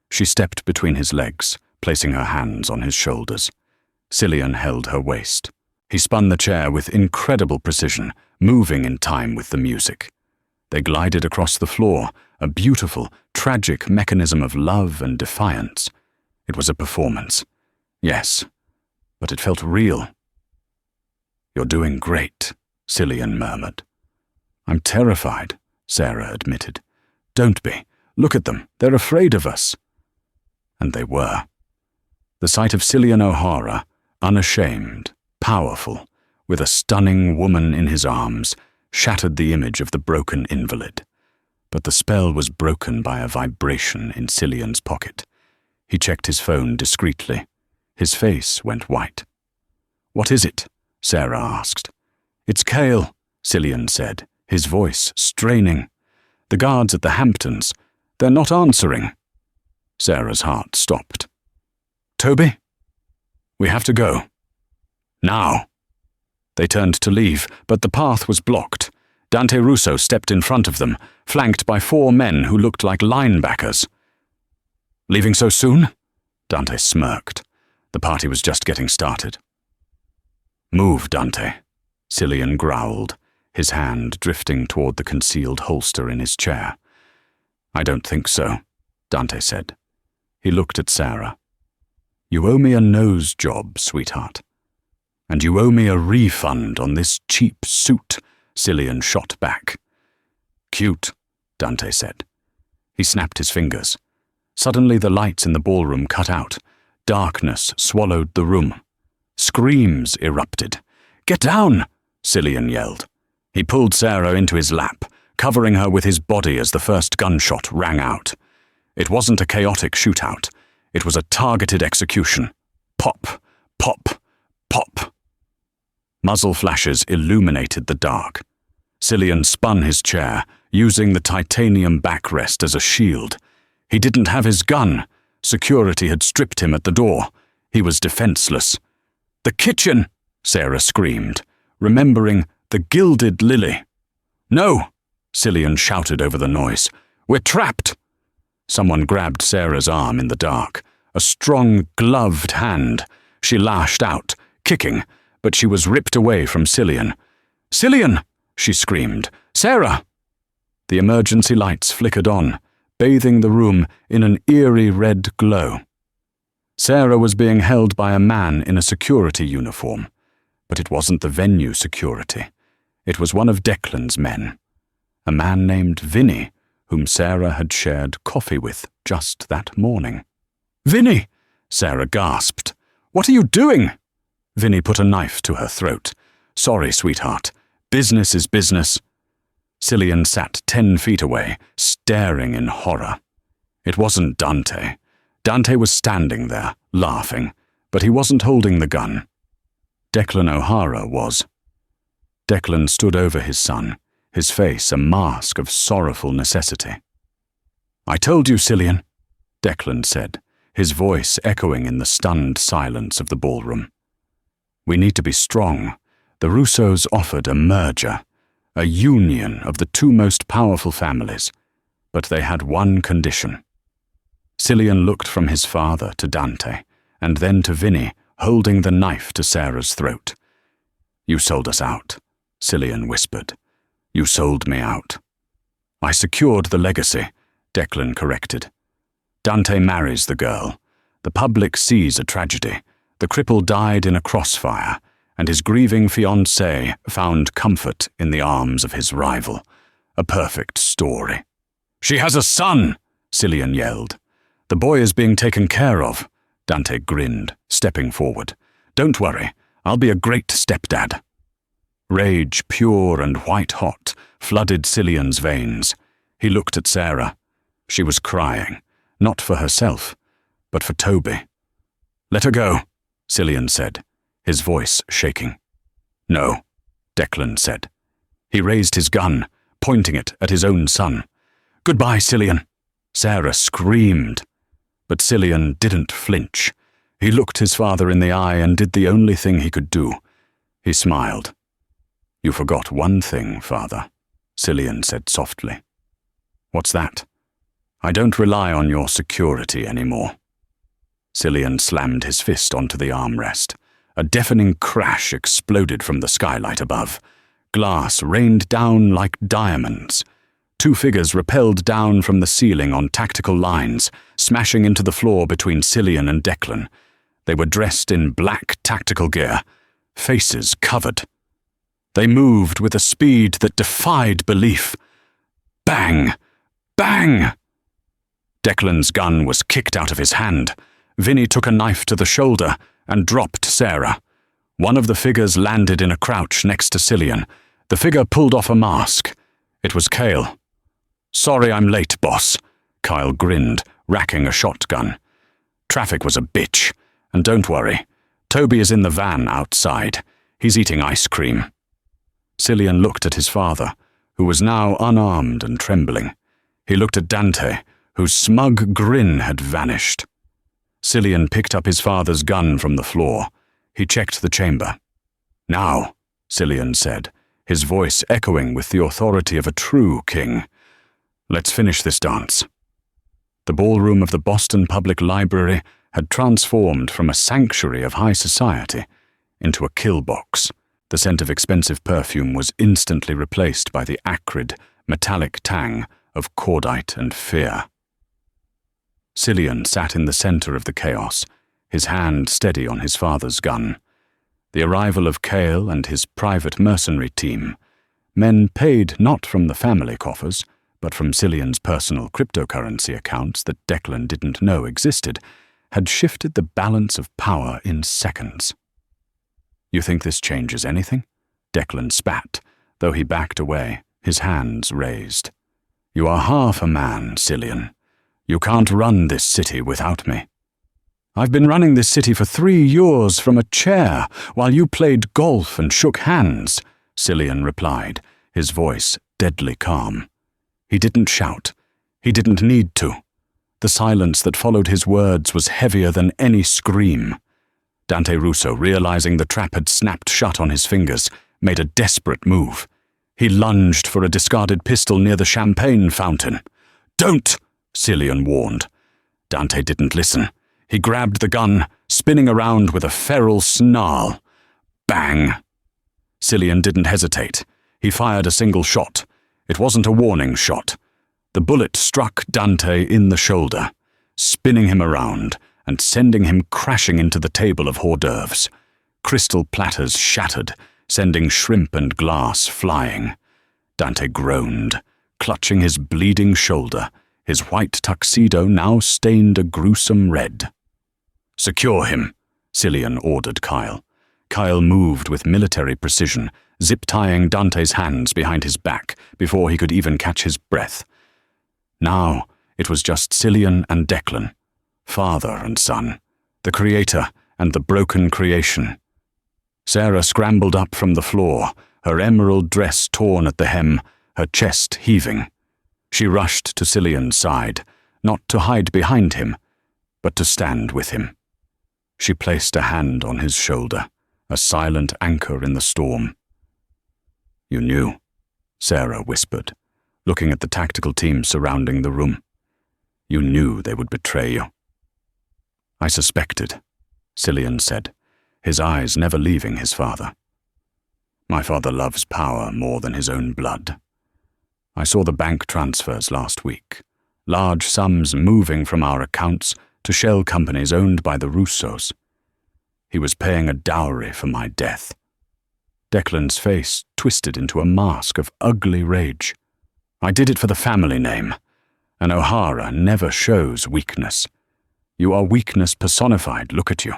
She stepped between his legs, placing her hands on his shoulders. Cillian held her waist. He spun the chair with incredible precision, moving in time with the music. They glided across the floor, a beautiful, tragic mechanism of love and defiance. It was a performance. Yes, but it felt real. "You're doing great," Cillian murmured. "I'm terrified," Sarah admitted. "Don't be. Look at them. They're afraid of us." And they were. The sight of Cillian O'Hara, unashamed, powerful, with a stunning woman in his arms, shattered the image of the broken invalid. But the spell was broken by a vibration in Cillian's pocket. He checked his phone discreetly. His face went white. "What is it?" Sarah asked. "It's Cale," Cillian said, his voice straining. "The guards at the Hamptons. They're not answering." Sarah's heart stopped. "Toby? We have to go. Now." They turned to leave, but the path was blocked. Dante Russo stepped in front of them, flanked by 4 men who looked like linebackers. "Leaving so soon?" Dante smirked. The party was just getting started. "Move, Dante," Cillian growled, his hand drifting toward the concealed holster in his chair. "I don't think so," Dante said. He looked at Sarah. "You owe me a nose job, sweetheart. And you owe me a refund on this cheap suit," Cillian shot back. "Cute," Dante said. He snapped his fingers. Suddenly the lights in the ballroom cut out. Darkness swallowed the room. Screams erupted. "Get down!" Cillian yelled. He pulled Sarah into his lap, covering her with his body as the first gunshot rang out. It wasn't a chaotic shootout. It was a targeted execution. Pop, pop, pop. Muzzle flashes illuminated the dark. Cillian spun his chair, using the titanium backrest as a shield. He didn't have his gun. Security had stripped him at the door. He was defenseless. "The kitchen!" Sarah screamed, remembering the gilded lily. "No!" Cillian shouted over the noise. "We're trapped!" Someone grabbed Sarah's arm in the dark, a strong, gloved hand. She lashed out, kicking, but she was ripped away from Cillian. "Cillian!" she screamed. "Sarah!" The emergency lights flickered on, bathing the room in an eerie red glow. Sarah was being held by a man in a security uniform, but it wasn't the venue security. It was one of Declan's men, a man named Vinny, whom Sarah had shared coffee with just that morning. "Vinny!" Sarah gasped. "What are you doing?" Vinny put a knife to her throat. "Sorry, sweetheart. Business is business." Cillian sat 10 feet away, staring in horror. It wasn't Dante. Dante was standing there, laughing, but he wasn't holding the gun. Declan O'Hara was. Declan stood over his son, his face a mask of sorrowful necessity. "I told you, Cillian," Declan said, his voice echoing in the stunned silence of the ballroom. "We need to be strong. The Russos offered a merger, a union of the two most powerful families, but they had one condition." Cillian looked from his father to Dante, and then to Vinny, holding the knife to Sarah's throat. "You sold us out," Cillian whispered. "You sold me out." "I secured the legacy," Declan corrected. "Dante marries the girl. The public sees a tragedy. The cripple died in a crossfire, and his grieving fiancée found comfort in the arms of his rival. A perfect story. "She has a son!" Cillian yelled. "The boy is being taken care of," Dante grinned, stepping forward. "Don't worry, I'll be a great stepdad." Rage, pure and white-hot, flooded Cillian's veins. He looked at Sarah. She was crying, not for herself, but for Toby. "Let her go," Cillian said, his voice shaking. "No," Declan said. He raised his gun, pointing it at his own son. "Goodbye, Cillian." Sarah screamed, but Cillian didn't flinch. He looked his father in the eye and did the only thing he could do. He smiled. "You forgot one thing, father," Cillian said softly. "What's that?" "I don't rely on your security anymore." Cillian slammed his fist onto the armrest. A deafening crash exploded from the skylight above. Glass rained down like diamonds. 2 figures rappelled down from the ceiling on tactical lines, smashing into the floor between Cillian and Declan. They were dressed in black tactical gear, faces covered. They moved with a speed that defied belief. Bang! Bang! Declan's gun was kicked out of his hand. Vinny took a knife to the shoulder and dropped Sarah. One of the figures landed in a crouch next to Cillian. The figure pulled off a mask. It was Kyle. "Sorry I'm late, boss," Kyle grinned, racking a shotgun. "Traffic was a bitch. And don't worry, Toby is in the van outside. He's eating ice cream." Cillian looked at his father, who was now unarmed and trembling. He looked at Dante, whose smug grin had vanished. Cillian picked up his father's gun from the floor. He checked the chamber. "Now," Cillian said, his voice echoing with the authority of a true king. "Let's finish this dance." The ballroom of the Boston Public Library had transformed from a sanctuary of high society into a kill box. The scent of expensive perfume was instantly replaced by the acrid, metallic tang of cordite and fear. Cillian sat in the center of the chaos, his hand steady on his father's gun. The arrival of Cale and his private mercenary team, men paid not from the family coffers, but from Cillian's personal cryptocurrency accounts that Declan didn't know existed, had shifted the balance of power in seconds. "You think this changes anything?" Declan spat, though he backed away, his hands raised. "You are half a man, Cillian. You can't run this city without me." "I've been running this city for 3 years from a chair while you played golf and shook hands," Cillian replied, his voice deadly calm. He didn't shout. He didn't need to. The silence that followed his words was heavier than any scream. Dante Russo, realizing the trap had snapped shut on his fingers, made a desperate move. He lunged for a discarded pistol near the champagne fountain. "Don't!" Cillian warned. Dante didn't listen. He grabbed the gun, spinning around with a feral snarl. Bang! Cillian didn't hesitate. He fired a single shot. It wasn't a warning shot. The bullet struck Dante in the shoulder, spinning him around and sending him crashing into the table of hors d'oeuvres. Crystal platters shattered, sending shrimp and glass flying. Dante groaned, clutching his bleeding shoulder, his white tuxedo now stained a gruesome red. "Secure him," Cillian ordered Kyle. Kyle moved with military precision, zip-tying Dante's hands behind his back before he could even catch his breath. Now it was just Cillian and Declan, father and son, the creator and the broken creation. Sarah scrambled up from the floor, her emerald dress torn at the hem, her chest heaving. She rushed to Cillian's side, not to hide behind him, but to stand with him. She placed a hand on his shoulder, a silent anchor in the storm. "You knew," Sarah whispered, looking at the tactical team surrounding the room. "You knew they would betray you." "I suspected," Cillian said, his eyes never leaving his father. "My father loves power more than his own blood. I saw the bank transfers last week, large sums moving from our accounts to shell companies owned by the Russos. He was paying a dowry for my death." Declan's face twisted into a mask of ugly rage. "I did it for the family name. An O'Hara never shows weakness. You are weakness personified, look at you,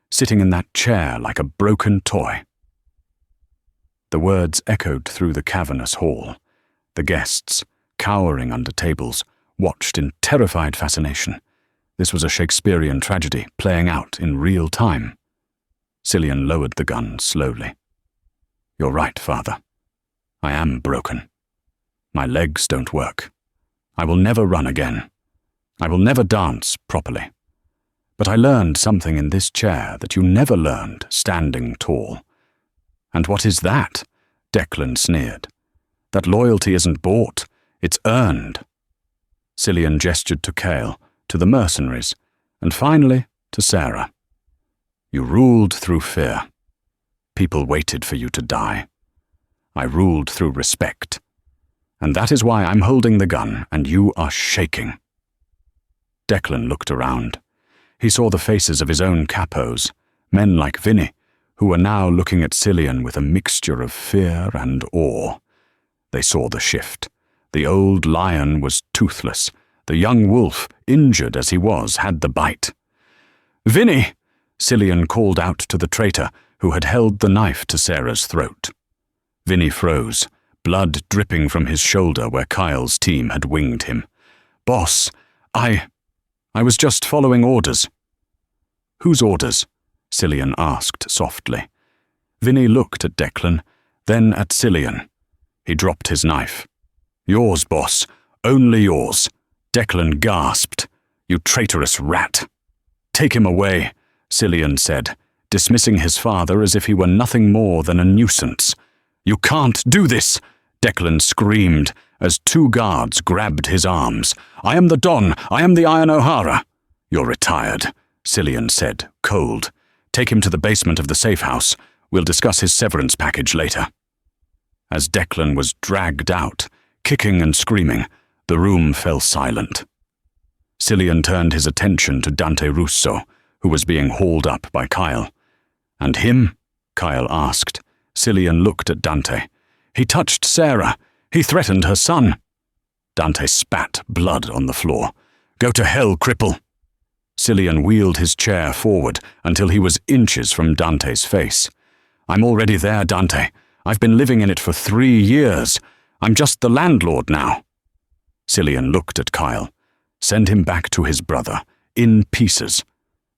sitting in that chair like a broken toy." The words echoed through the cavernous hall. The guests, cowering under tables, watched in terrified fascination. This was a Shakespearean tragedy playing out in real time. Cillian lowered the gun slowly. "You're right, Father. I am broken. My legs don't work. I will never run again. I will never dance properly. But I learned something in this chair that you never learned standing tall." "And what is that?" Declan sneered. "That loyalty isn't bought, it's earned." Cillian gestured to Cale, to the mercenaries, and finally to Sarah. "You ruled through fear. People waited for you to die. I ruled through respect. And that is why I'm holding the gun and you are shaking." Declan looked around. He saw the faces of his own capos, men like Vinny, who were now looking at Cillian with a mixture of fear and awe. They saw the shift. The old lion was toothless. The young wolf, injured as he was, had the bite. "Vinny!" Cillian called out to the traitor, who had held the knife to Sarah's throat. Vinny froze, blood dripping from his shoulder where Kyle's team had winged him. "Boss, I was just following orders." "Whose orders?" Cillian asked softly. Vinny looked at Declan, then at Cillian. He dropped his knife. "Yours, boss. Only yours." Declan gasped. "You traitorous rat." "Take him away," Cillian said, dismissing his father as if he were nothing more than a nuisance. "You can't do this," Declan screamed as two guards grabbed his arms. "I am the Don. I am the Iron O'Hara." "You're retired," Cillian said, cold. "Take him to the basement of the safe house. We'll discuss his severance package later." As Declan was dragged out, kicking and screaming, the room fell silent. Cillian turned his attention to Dante Russo, who was being hauled up by Kyle. "And him?" Kyle asked. Cillian looked at Dante. "He touched Sarah. He threatened her son." Dante spat blood on the floor. "Go to hell, cripple." Cillian wheeled his chair forward until he was inches from Dante's face. "I'm already there, Dante. I've been living in it for 3 years. I'm just the landlord now." Cillian looked at Kyle. "Send him back to his brother, in pieces.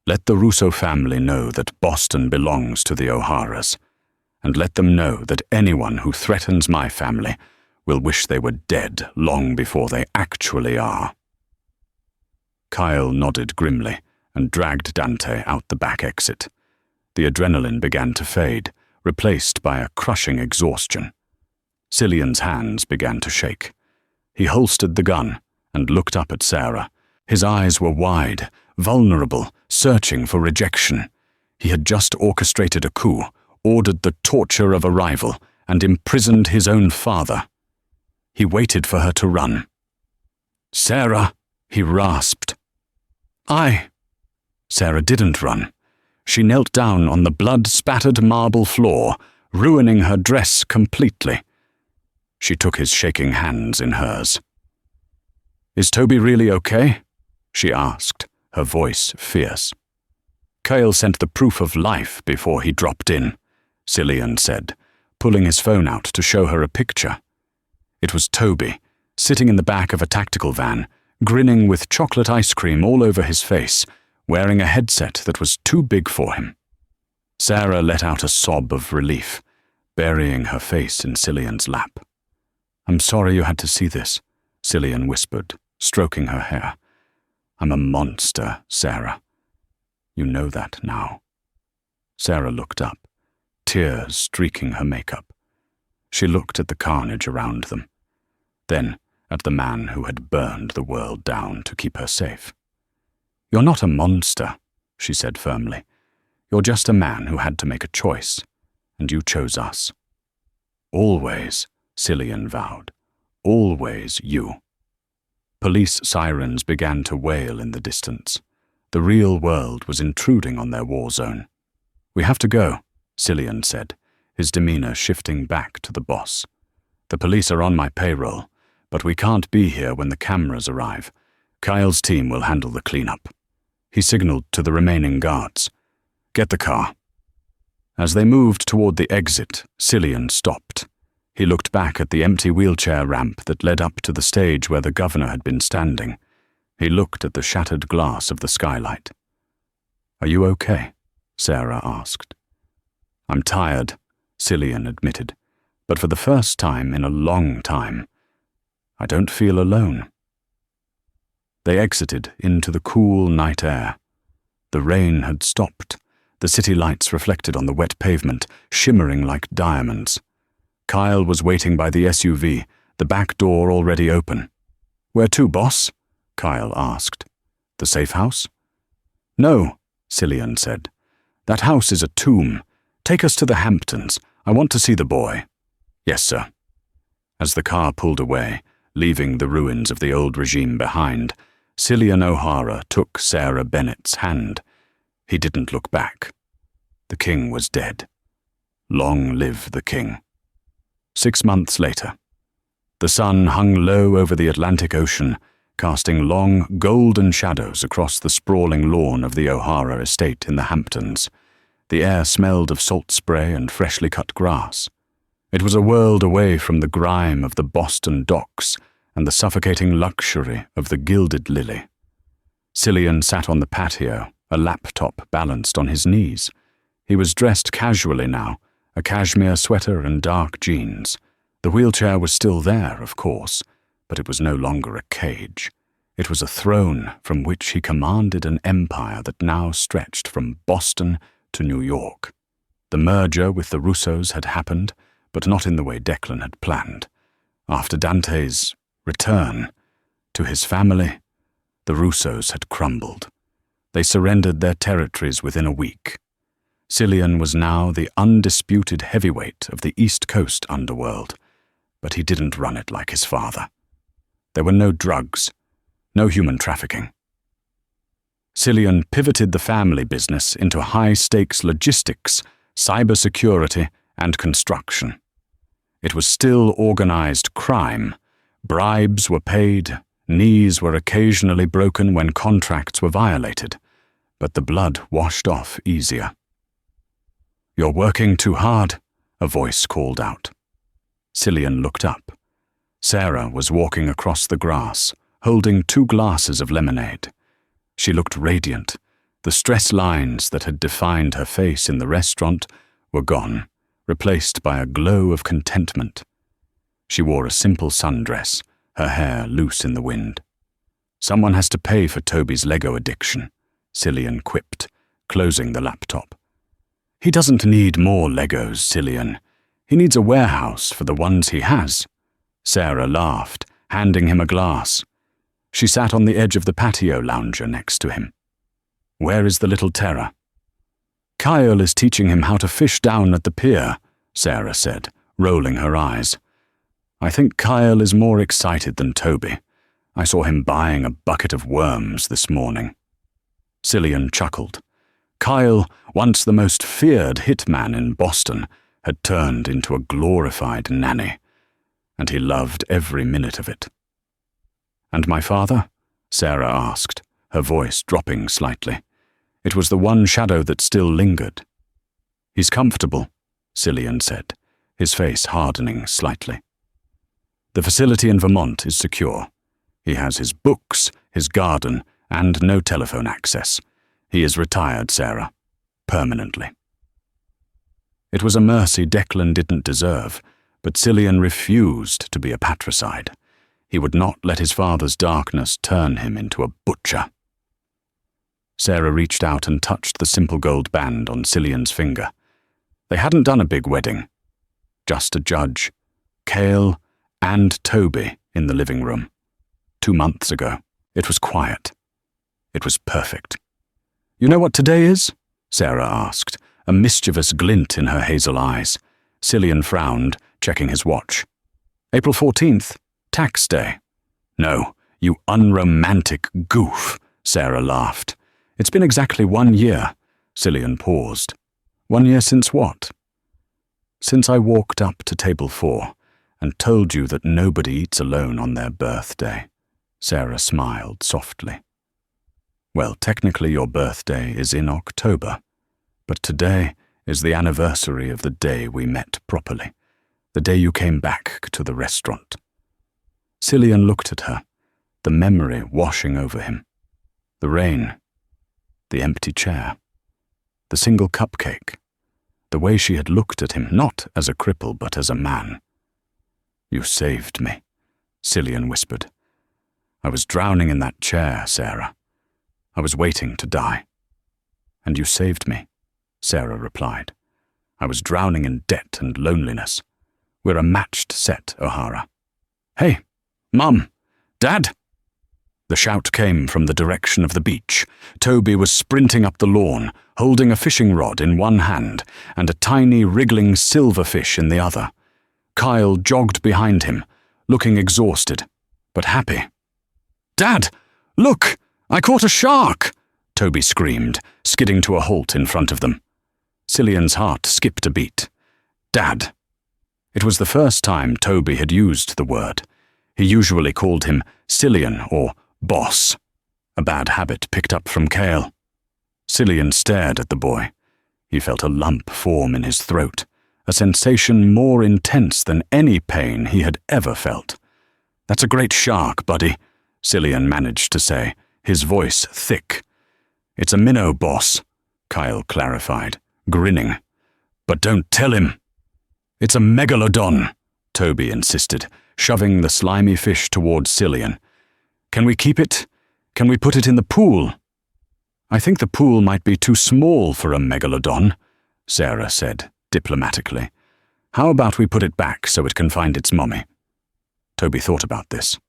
Let the Russo family know that Boston belongs to the O'Haras, and let them know that anyone who threatens my family will wish they were dead long before they actually are." Kyle nodded grimly and dragged Dante out the back exit. The adrenaline began to fade, replaced by a crushing exhaustion. Cillian's hands began to shake. He holstered the gun and looked up at Sarah. His eyes were wide, vulnerable, searching for rejection. He had just orchestrated a coup, ordered the torture of a rival, and imprisoned his own father. He waited for her to run. "Sarah," he rasped. Sarah didn't run. She knelt down on the blood-spattered marble floor, ruining her dress completely. She took his shaking hands in hers. "Is Toby really okay?" she asked, her voice fierce. "Kyle sent the proof of life before he dropped in," Cillian said, pulling his phone out to show her a picture. It was Toby, sitting in the back of a tactical van, grinning with chocolate ice cream all over his face, wearing a headset that was too big for him. Sarah let out a sob of relief, burying her face in Cillian's lap. "I'm sorry you had to see this," Cillian whispered, stroking her hair. "I'm a monster, Sarah. You know that now." Sarah looked up, tears streaking her makeup. She looked at the carnage around them, then at the man who had burned the world down to keep her safe. "You're not a monster," she said firmly. "You're just a man who had to make a choice, and you chose us." "Always," Cillian vowed. "Always you." Police sirens began to wail in the distance. The real world was intruding on their war zone. "We have to go," Cillian said, his demeanor shifting back to the boss. "The police are on my payroll, but we can't be here when the cameras arrive. Kyle's team will handle the cleanup." He signaled to the remaining guards. "Get the car." As they moved toward the exit, Cillian stopped. He looked back at the empty wheelchair ramp that led up to the stage where the governor had been standing. He looked at the shattered glass of the skylight. "Are you okay?" Sarah asked. "I'm tired," Cillian admitted, "but for the first time in a long time, I don't feel alone." They exited into the cool night air. The rain had stopped, the city lights reflected on the wet pavement, shimmering like diamonds. Kyle was waiting by the SUV, the back door already open. "Where to, boss?" Kyle asked. "The safe house?" "No," Cillian said. "That house is a tomb. Take us to the Hamptons. I want to see the boy." "Yes, sir." As the car pulled away, leaving the ruins of the old regime behind, Cillian O'Hara took Sarah Bennett's hand. He didn't look back. The king was dead. Long live the king. 6 months later, the sun hung low over the Atlantic Ocean, casting long, golden shadows across the sprawling lawn of the O'Hara estate in the Hamptons. The air smelled of salt spray and freshly cut grass. It was a world away from the grime of the Boston docks and the suffocating luxury of the Gilded Lily. Cillian sat on the patio, a laptop balanced on his knees. He was dressed casually now, a cashmere sweater and dark jeans. The wheelchair was still there, of course, but it was no longer a cage. It was a throne from which he commanded an empire that now stretched from Boston to New York. The merger with the Russos had happened, but not in the way Declan had planned. After Dante's return to his family, the Russos had crumbled. They surrendered their territories within a week. Cillian was now the undisputed heavyweight of the East Coast underworld, but he didn't run it like his father. There were no drugs, no human trafficking. Cillian pivoted the family business into high-stakes logistics, cybersecurity, and construction. It was still organized crime. Bribes were paid, knees were occasionally broken when contracts were violated, but the blood washed off easier. "You're working too hard," a voice called out. Cillian looked up. Sarah was walking across the grass, holding 2 glasses of lemonade. She looked radiant. The stress lines that had defined her face in the restaurant were gone, replaced by a glow of contentment. She wore a simple sundress, her hair loose in the wind. "Someone has to pay for Toby's Lego addiction," Cillian quipped, closing the laptop. "He doesn't need more Legos, Cillian. He needs a warehouse for the ones he has." Sarah laughed, handing him a glass. She sat on the edge of the patio lounger next to him. Where is the little terror?" "Kyle is teaching him how to fish down at the pier," Sarah said, rolling her eyes. "I think Kyle is more excited than Toby. I saw him buying a bucket of worms this morning." Cillian chuckled. Kyle, once the most feared hitman in Boston, had turned into a glorified nanny, and he loved every minute of it. "And my father?" Sarah asked, her voice dropping slightly. It was the one shadow that still lingered. "He's comfortable," Cillian said, his face hardening slightly. "The facility in Vermont is secure. He has his books, his garden, and no telephone access. He is retired, Sarah. Permanently." It was a mercy Declan didn't deserve, but Cillian refused to be a patricide. He would not let his father's darkness turn him into a butcher. Sarah reached out and touched the simple gold band on Cillian's finger. They hadn't done a big wedding. Just a judge, Cale, and Toby in the living room. 2 months ago. It was quiet. It was perfect. "You know what today is?" Sarah asked, a mischievous glint in her hazel eyes. Cillian frowned, checking his watch. "April 14th, tax day." "No, you unromantic goof," Sarah laughed. "It's been exactly 1 year." Cillian paused. "1 year since what?" "Since I walked up to table 4 and told you that nobody eats alone on their birthday." Sarah smiled softly. "Well, technically your birthday is in October, but today is the anniversary of the day we met properly, the day you came back to the restaurant." Cillian looked at her, the memory washing over him. The rain, the empty chair, the single cupcake, the way she had looked at him, not as a cripple but as a man. "You saved me," Cillian whispered. "I was drowning in that chair, Sarah. I was waiting to die." "And you saved me," Sarah replied. "I was drowning in debt and loneliness. We're a matched set, O'Hara." "Hey, Mum! Dad!" The shout came from the direction of the beach. Toby was sprinting up the lawn, holding a fishing rod in one hand and a tiny wriggling silverfish in the other. Kyle jogged behind him, looking exhausted, but happy. "Dad, look! I caught a shark!" Toby screamed, skidding to a halt in front of them. Cillian's heart skipped a beat. "Dad." It was the first time Toby had used the word. He usually called him Cillian or boss, a bad habit picked up from Cale. Cillian stared at the boy. He felt a lump form in his throat, a sensation more intense than any pain he had ever felt. "That's a great shark, buddy," Cillian managed to say, his voice thick. "It's a minnow, boss," Kyle clarified, grinning. "But don't tell him." "It's a megalodon," Toby insisted, shoving the slimy fish towards Cillian. "Can we keep it? Can we put it in the pool?" "I think the pool might be too small for a megalodon," Sarah said diplomatically. "How about we put it back so it can find its mommy?" Toby thought about this.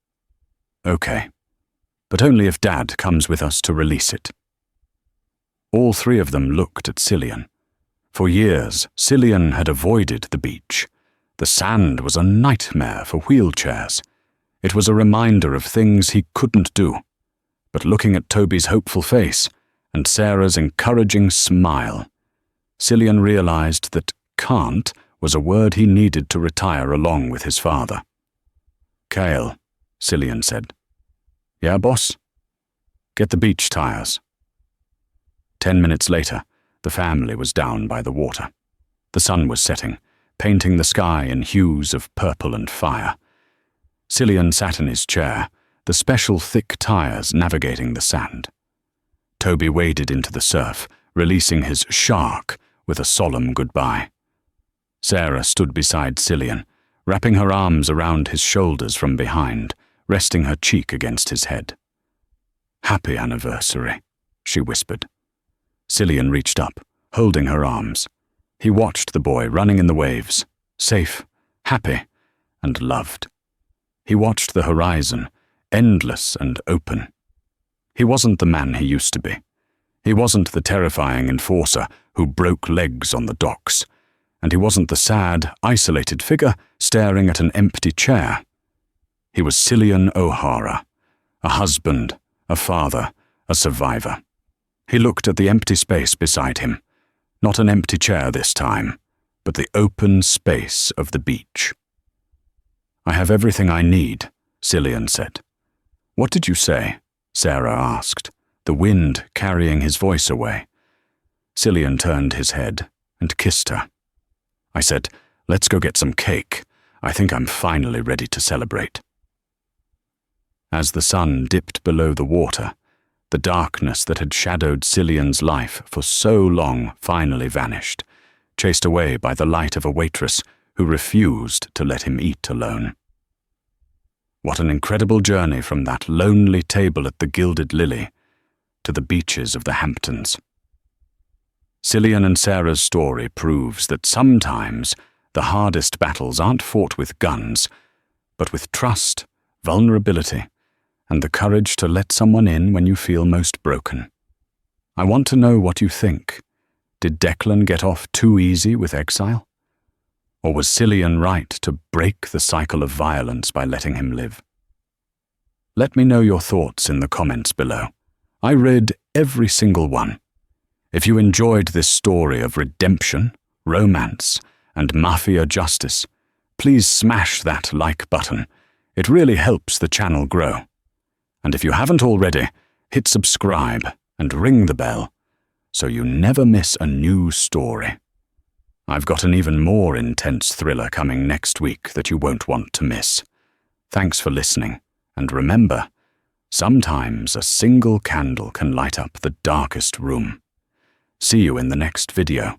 "Okay, but only if Dad comes with us to release it." All 3 of them looked at Cillian. For years, Cillian had avoided the beach. The sand was a nightmare for wheelchairs. It was a reminder of things he couldn't do. But looking at Toby's hopeful face and Sarah's encouraging smile, Cillian realized that can't was a word he needed to retire along with his father. "Cale," Cillian said. "Yeah, boss?" "Get the beach tires." 10 minutes later, the family was down by the water. The sun was setting, painting the sky in hues of purple and fire. Cillian sat in his chair, the special thick tires navigating the sand. Toby waded into the surf, releasing his shark with a solemn goodbye. Sarah stood beside Cillian, wrapping her arms around his shoulders from behind, resting her cheek against his head. "Happy anniversary," she whispered. Cillian reached up, holding her arms. He watched the boy running in the waves, safe, happy, and loved. He watched the horizon, endless and open. He wasn't the man he used to be. He wasn't the terrifying enforcer who broke legs on the docks, and he wasn't the sad, isolated figure staring at an empty chair. He was Cillian O'Hara, a husband, a father, a survivor. He looked at the empty space beside him, not an empty chair this time, but the open space of the beach. "I have everything I need," Cillian said. "What did you say?" Sarah asked, the wind carrying his voice away. Cillian turned his head and kissed her. "I said, let's go get some cake. I think I'm finally ready to celebrate." As the sun dipped below the water, the darkness that had shadowed Cillian's life for so long finally vanished, chased away by the light of a waitress who refused to let him eat alone. What an incredible journey from that lonely table at the Gilded Lily to the beaches of the Hamptons. Cillian and Sarah's story proves that sometimes the hardest battles aren't fought with guns, but with trust, vulnerability, and the courage to let someone in when you feel most broken. I want to know what you think. Did Declan get off too easy with exile? Or was Cillian right to break the cycle of violence by letting him live? Let me know your thoughts in the comments below. I read every single one. If you enjoyed this story of redemption, romance, and Mafia justice, please smash that like button. It really helps the channel grow. And if you haven't already, hit subscribe and ring the bell so you never miss a new story. I've got an even more intense thriller coming next week that you won't want to miss. Thanks for listening, and remember, sometimes a single candle can light up the darkest room. See you in the next video.